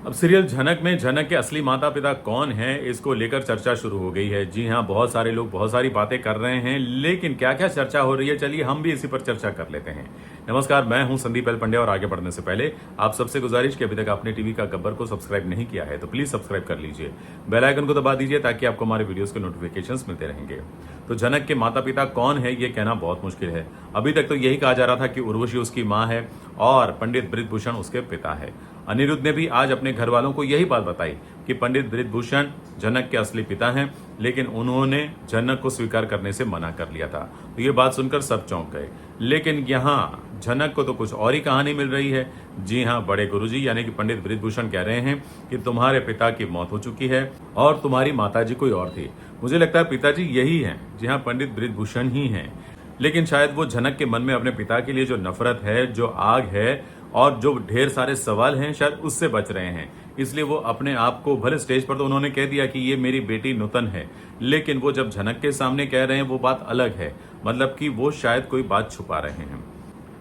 अब सीरियल झनक में झनक के असली माता पिता कौन हैं, इसको लेकर चर्चा शुरू हो गई है। जी हाँ, बहुत सारे लोग बहुत सारी बातें कर रहे हैं, लेकिन क्या क्या चर्चा हो रही है, चलिए हम भी इसी पर चर्चा कर लेते हैं। नमस्कार, मैं हूं संदीप एल पंड्या और आगे बढ़ने से पहले आप सबसे गुजारिश कि अभी तक आपने टीवी का गब्बर को सब्सक्राइब नहीं किया है तो प्लीज सब्सक्राइब कर लीजिए, बेल आइकन को दबा दीजिए ताकि आपको हमारे वीडियोस के नोटिफिकेशंस मिलते रहेंगे। तो झनक के माता पिता कौन है ये कहना बहुत मुश्किल है। अभी तक तो यही कहा जा रहा था कि उर्वशी उसकी माँ है और पंडित बृजभूषण उसके पिता है। अनिरुद्ध ने भी आज अपने घर वालों को यही बात बताई कि पंडित बृजभूषण झनक के असली पिता हैं, लेकिन उन्होंने झनक को स्वीकार करने से मना कर लिया था। तो ये बात सुनकर सब चौंक गए, लेकिन यहाँ झनक को तो कुछ और ही कहानी मिल रही है। जी हाँ, बड़े गुरुजी यानी कि पंडित बृजभूषण कह रहे हैं कि तुम्हारे पिता की मौत हो चुकी है और तुम्हारी माताजी कोई और थी। मुझे लगता है पिताजी यही हैं। जी हाँ, पंडित बृजभूषण ही हैं। लेकिन शायद वो झनक के मन में अपने पिता के लिए जो नफरत है, जो आग है और जो ढेर सारे सवाल हैं, शायद उससे बच रहे हैं। इसलिए वो अपने आप को, भले स्टेज पर तो उन्होंने कह दिया कि ये मेरी बेटी नूतन है, लेकिन वो जब झनक के सामने कह रहे हैं वो बात अलग है। मतलब कि वो शायद कोई बात छुपा रहे हैं।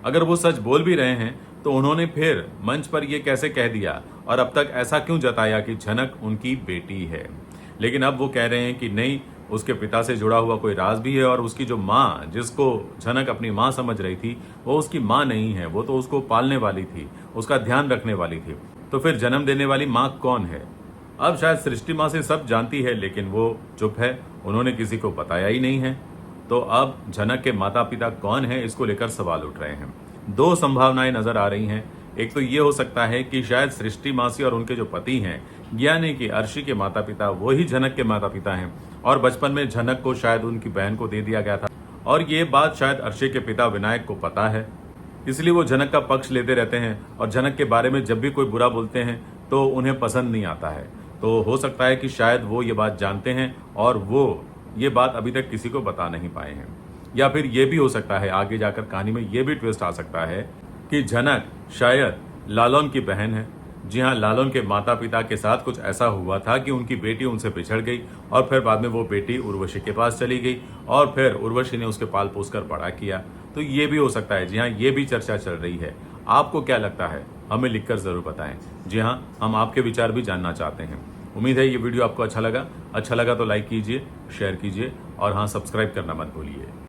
अगर वो सच बोल भी रहे हैं तो उन्होंने फिर मंच पर ये कैसे कह दिया और अब तक ऐसा क्यों जताया कि झनक उनकी बेटी है। लेकिन अब वो कह रहे हैं कि नहीं, उसके पिता से जुड़ा हुआ कोई राज भी है और उसकी जो माँ, जिसको झनक अपनी माँ समझ रही थी, वो उसकी माँ नहीं है। वो तो उसको पालने वाली थी, उसका ध्यान रखने वाली थी। तो फिर जन्म देने वाली माँ कौन है? अब शायद सृष्टि माँ से सब जानती है, लेकिन वो चुप है, उन्होंने किसी को बताया ही नहीं है। तो अब झनक के माता पिता कौन है, इसको लेकर सवाल उठ रहे हैं। दो संभावनाएं नजर आ रही हैं। एक तो ये हो सकता है कि शायद सृष्टि मासी और उनके जो पति हैं, यानी कि अर्शी के माता पिता, वही झनक के माता पिता हैं और बचपन में झनक को शायद उनकी बहन को दे दिया गया था और ये बात शायद अर्शी के पिता विनायक को पता है, इसलिए वो झनक का पक्ष लेते रहते हैं और झनक के बारे में जब भी कोई बुरा बोलते हैं तो उन्हें पसंद नहीं आता है। तो हो सकता है कि शायद वो ये बात जानते हैं और वो ये बात अभी तक किसी को बता नहीं पाए हैं। या फिर ये भी हो सकता है, आगे जाकर कहानी में ये भी ट्विस्ट आ सकता है कि झनक शायद लालौन की बहन है। जी हाँ, लालौन के माता पिता के साथ कुछ ऐसा हुआ था कि उनकी बेटी उनसे बिछड़ गई और फिर बाद में वो बेटी उर्वशी के पास चली गई और फिर उर्वशी ने उसके पाल पोस कर बड़ा किया। तो ये भी हो सकता है। जी हाँ, ये भी चर्चा चल रही है। आपको क्या लगता है, हमें लिखकर जरूर बताएं। जी हाँ, हम आपके विचार भी जानना चाहते हैं। उम्मीद है ये वीडियो आपको अच्छा लगा तो लाइक कीजिए, शेयर कीजिए और हाँ, सब्सक्राइब करना मत भूलिए।